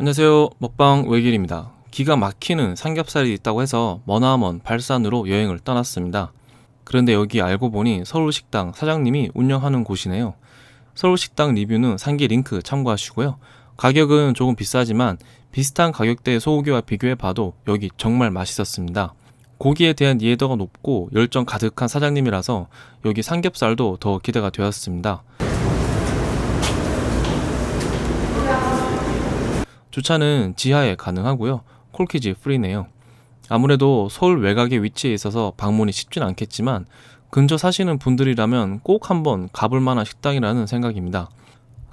안녕하세요. 먹방 외길입니다. 기가 막히는 삼겹살이 있다고 해서 머나먼 발산으로 여행을 떠났습니다. 그런데 여기 알고 보니 서울식당 사장님이 운영하는 곳이네요. 서울식당 리뷰는 상기 링크 참고하시고요. 가격은 조금 비싸지만 비슷한 가격대의 소고기와 비교해봐도 여기 정말 맛있었습니다. 고기에 대한 이해도가 높고 열정 가득한 사장님이라서 여기 삼겹살도 더 기대가 되었습니다. 주차는 지하에 가능하고요. 콜키지 프리네요. 아무래도 서울 외곽에 위치해 있어서 방문이 쉽진 않겠지만 근처 사시는 분들이라면 꼭 한번 가볼 만한 식당이라는 생각입니다.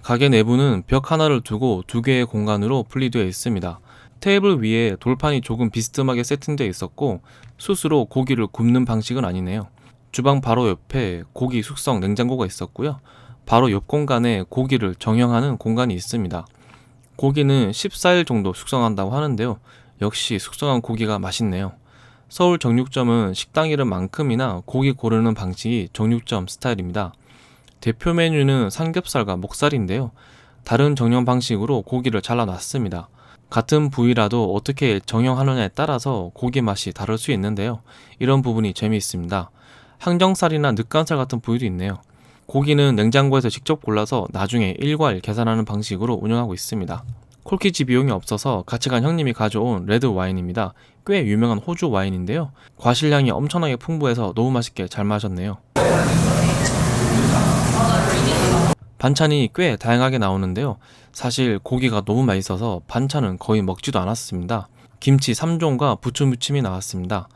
가게 내부는 벽 하나를 두고 두 개의 공간으로 분리되어 있습니다. 테이블 위에 돌판이 조금 비스듬하게 세팅되어 있었고 숯으로 고기를 굽는 방식은 아니네요. 주방 바로 옆에 고기 숙성 냉장고가 있었고요. 바로 옆 공간에 고기를 정형하는 공간이 있습니다. 고기는 14일 정도 숙성한다고 하는데요. 역시 숙성한 고기가 맛있네요. 서울 정육점은 식당 이름만큼이나 고기 고르는 방식이 정육점 스타일입니다. 대표 메뉴는 삼겹살과 목살인데요. 다른 정형 방식으로 고기를 잘라놨습니다. 같은 부위라도 어떻게 정형하느냐에 따라서 고기 맛이 다를 수 있는데요. 이런 부분이 재미있습니다. 항정살이나 늑간살 같은 부위도 있네요. 고기는 냉장고에서 직접 골라서 나중에 일괄 계산하는 방식으로 운영하고 있습니다. 콜키지 비용이 없어서 같이 간 형님이 가져온 레드 와인입니다. 꽤 유명한 호주 와인인데요. 과실량이 엄청나게 풍부해서 너무 맛있게 잘 마셨네요. 반찬이 꽤 다양하게 나오는데요. 사실 고기가 너무 맛있어서 반찬은 거의 먹지도 않았습니다. 김치 3종과 부추 무침이 나왔습니다.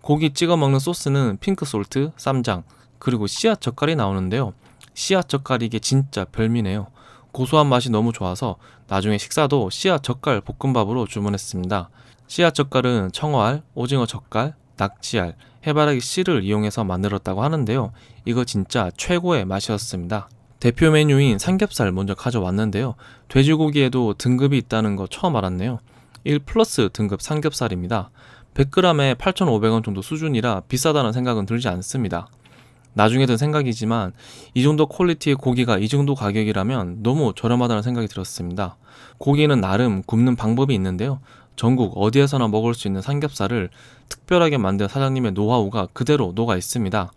고기 찍어 먹는 소스는 핑크 솔트, 쌈장, 그리고 씨앗 젓갈이 나오는데요. 씨앗 젓갈이 이게 진짜 별미네요. 고소한 맛이 너무 좋아서 나중에 식사도 씨앗 젓갈 볶음밥으로 주문했습니다. 씨앗 젓갈은 청어알, 오징어 젓갈, 낙지알, 해바라기 씨를 이용해서 만들었다고 하는데요. 이거 진짜 최고의 맛이었습니다. 대표 메뉴인 삼겹살 먼저 가져왔는데요. 돼지고기에도 등급이 있다는 거 처음 알았네요. 1 플러스 등급 삼겹살입니다. 100g에 8,500원 정도 수준이라 비싸다는 생각은 들지 않습니다. 나중에 든 생각이지만 이 정도 퀄리티의 고기가 이 정도 가격이라면 너무 저렴하다는 생각이 들었습니다. 고기는 나름 굽는 방법이 있는데요. 전국 어디에서나 먹을 수 있는 삼겹살을 특별하게 만든 사장님의 노하우가 그대로 녹아 있습니다.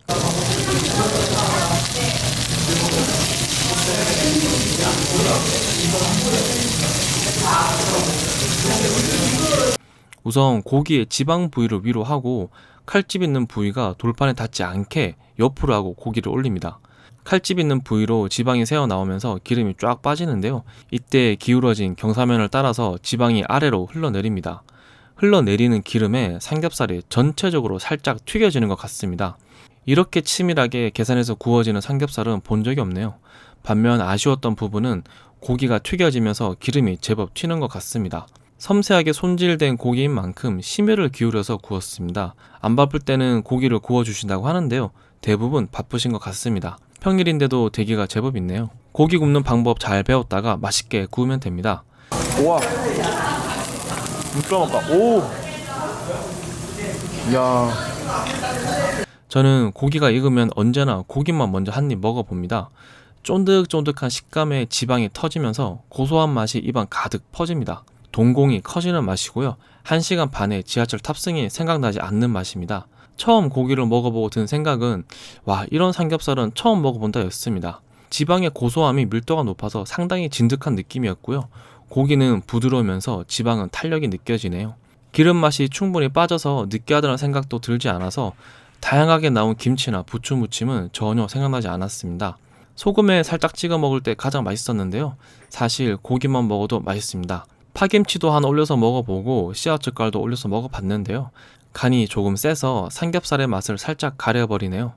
우선 고기의 지방 부위를 위로 하고 칼집 있는 부위가 돌판에 닿지 않게 옆으로 하고 고기를 올립니다. 칼집 있는 부위로 지방이 새어 나오면서 기름이 쫙 빠지는데요. 이때 기울어진 경사면을 따라서 지방이 아래로 흘러내립니다. 흘러내리는 기름에 삼겹살이 전체적으로 살짝 튀겨지는 것 같습니다. 이렇게 치밀하게 계산해서 구워지는 삼겹살은 본 적이 없네요. 반면 아쉬웠던 부분은 고기가 튀겨지면서 기름이 제법 튀는 것 같습니다. 섬세하게 손질된 고기인 만큼 심혈을 기울여서 구웠습니다. 안 바쁠 때는 고기를 구워주신다고 하는데요. 대부분 바쁘신 것 같습니다. 평일인데도 대기가 제법 있네요. 고기 굽는 방법 잘 배웠다가 맛있게 구우면 됩니다. 우와, 물까 먹까. 오, 야, 저는 고기가 익으면 언제나 고기만 먼저 한 입 먹어봅니다. 쫀득쫀득한 식감에 지방이 터지면서 고소한 맛이 입안 가득 퍼집니다. 동공이 커지는 맛이고요. 1시간 반의 지하철 탑승이 생각나지 않는 맛입니다. 처음 고기를 먹어보고 든 생각은 와, 이런 삼겹살은 처음 먹어본다 였습니다. 지방의 고소함이 밀도가 높아서 상당히 진득한 느낌이었고요. 고기는 부드러우면서 지방은 탄력이 느껴지네요. 기름 맛이 충분히 빠져서 느끼하다는 생각도 들지 않아서 다양하게 나온 김치나 부추 무침은 전혀 생각나지 않았습니다. 소금에 살짝 찍어 먹을 때 가장 맛있었는데요. 사실 고기만 먹어도 맛있습니다. 파김치도 하나 올려서 먹어보고 씨앗젓갈도 올려서 먹어봤는데요. 간이 조금 세서 삼겹살의 맛을 살짝 가려버리네요.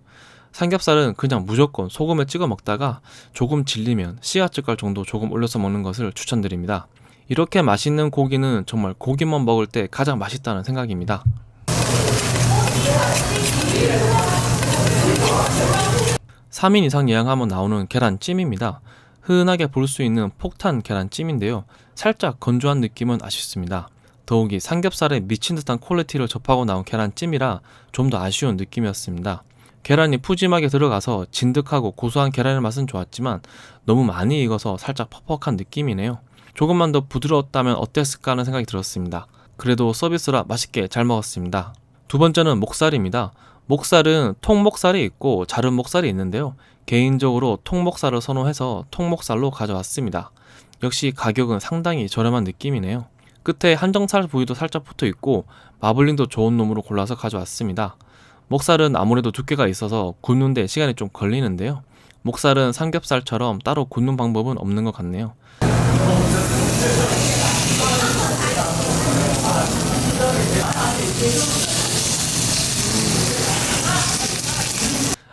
삼겹살은 그냥 무조건 소금에 찍어 먹다가 조금 질리면 씨앗젓갈 정도 조금 올려서 먹는 것을 추천드립니다. 이렇게 맛있는 고기는 정말 고기만 먹을 때 가장 맛있다는 생각입니다. 3인 이상 예약하면 나오는 계란찜입니다. 흔하게 볼 수 있는 폭탄 계란찜인데요. 살짝 건조한 느낌은 아쉽습니다. 더욱이 삼겹살에 미친 듯한 퀄리티를 접하고 나온 계란찜이라 좀 더 아쉬운 느낌이었습니다. 계란이 푸짐하게 들어가서 진득하고 고소한 계란의 맛은 좋았지만 너무 많이 익어서 살짝 퍽퍽한 느낌이네요. 조금만 더 부드러웠다면 어땠을까 하는 생각이 들었습니다. 그래도 서비스라 맛있게 잘 먹었습니다. 두 번째는 목살입니다. 목살은 통목살이 있고 자른 목살이 있는데요. 개인적으로 통목살을 선호해서 통목살로 가져왔습니다. 역시 가격은 상당히 저렴한 느낌이네요. 끝에 한정살 부위도 살짝 붙어 있고 마블링도 좋은 놈으로 골라서 가져왔습니다. 목살은 아무래도 두께가 있어서 굽는데 시간이 좀 걸리는데요. 목살은 삼겹살처럼 따로 굽는 방법은 없는 것 같네요.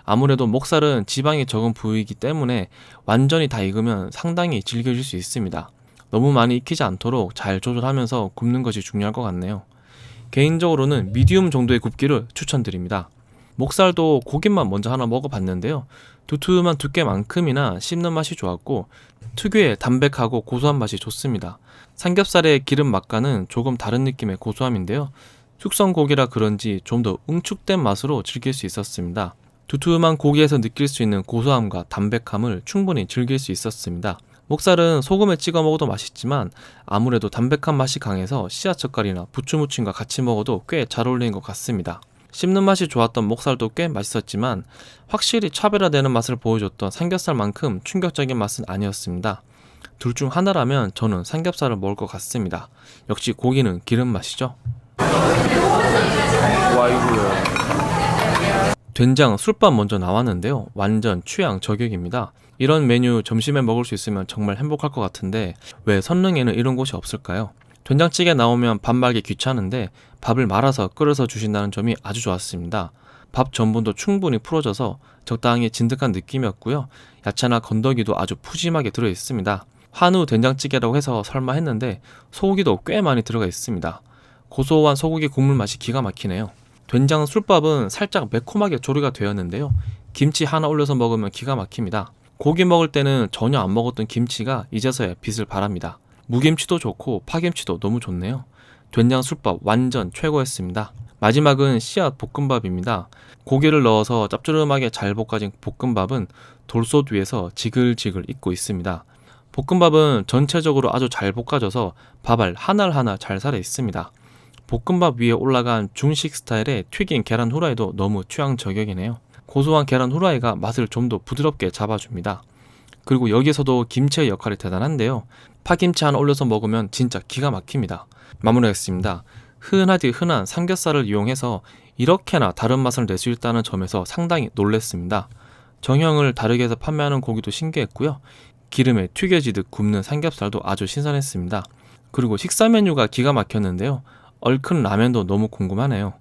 아무래도 목살은 지방이 적은 부위이기 때문에 완전히 다 익으면 상당히 질겨질 수 있습니다. 너무 많이 익히지 않도록 잘 조절하면서 굽는 것이 중요할 것 같네요. 개인적으로는 미디움 정도의 굽기를 추천드립니다. 목살도 고기만 먼저 하나 먹어봤는데요. 두툼한 두께만큼이나 씹는 맛이 좋았고 특유의 담백하고 고소한 맛이 좋습니다. 삼겹살의 기름 맛과는 조금 다른 느낌의 고소함인데요. 숙성고기라 그런지 좀 더 응축된 맛으로 즐길 수 있었습니다. 두툼한 고기에서 느낄 수 있는 고소함과 담백함을 충분히 즐길 수 있었습니다. 목살은 소금에 찍어 먹어도 맛있지만 아무래도 담백한 맛이 강해서 씨앗젓갈이나 부추무침과 같이 먹어도 꽤 잘 어울리는 것 같습니다. 씹는 맛이 좋았던 목살도 꽤 맛있었지만 확실히 차별화되는 맛을 보여줬던 삼겹살만큼 충격적인 맛은 아니었습니다. 둘 중 하나라면 저는 삼겹살을 먹을 것 같습니다. 역시 고기는 기름 맛이죠. 된장 술밥 먼저 나왔는데요. 완전 취향 저격입니다. 이런 메뉴 점심에 먹을 수 있으면 정말 행복할 것 같은데 왜 선릉에는 이런 곳이 없을까요? 된장찌개 나오면 밥 말기 귀찮은데 밥을 말아서 끓여서 주신다는 점이 아주 좋았습니다. 밥 전분도 충분히 풀어져서 적당히 진득한 느낌이었고요. 야채나 건더기도 아주 푸짐하게 들어있습니다. 한우 된장찌개라고 해서 설마 했는데 소고기도 꽤 많이 들어가 있습니다. 고소한 소고기 국물 맛이 기가 막히네요. 된장 술밥은 살짝 매콤하게 조리가 되었는데요. 김치 하나 올려서 먹으면 기가 막힙니다. 고기 먹을 때는 전혀 안 먹었던 김치가 이제서야 빛을 발합니다. 무김치도 좋고 파김치도 너무 좋네요. 된장 술밥 완전 최고였습니다. 마지막은 씨앗 볶음밥입니다. 고기를 넣어서 짭조름하게 잘 볶아진 볶음밥은 돌솥 위에서 지글지글 익고 있습니다. 볶음밥은 전체적으로 아주 잘 볶아져서 밥알 하나하나 잘 살아 있습니다. 볶음밥 위에 올라간 중식 스타일의 튀긴 계란 후라이도 너무 취향 저격이네요. 고소한 계란 후라이가 맛을 좀 더 부드럽게 잡아줍니다. 그리고 여기서도 김치의 역할이 대단한데요. 파김치 하나 올려서 먹으면 진짜 기가 막힙니다. 마무리하겠습니다. 흔하디 흔한 삼겹살을 이용해서 이렇게나 다른 맛을 낼 수 있다는 점에서 상당히 놀랬습니다. 정형을 다르게 해서 판매하는 고기도 신기했고요. 기름에 튀겨지듯 굽는 삼겹살도 아주 신선했습니다. 그리고 식사 메뉴가 기가 막혔는데요. 얼큰 라면도 너무 궁금하네요.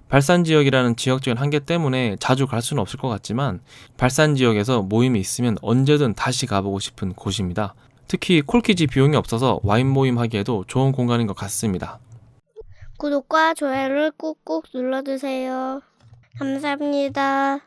발산지역이라는 지역적인 한계 때문에 자주 갈 수는 없을 것 같지만 발산지역에서 모임이 있으면 언제든 다시 가보고 싶은 곳입니다. 특히 콜키지 비용이 없어서 와인 모임 하기에도 좋은 공간인 것 같습니다. 구독과 좋아요를 꾹꾹 눌러주세요. 감사합니다.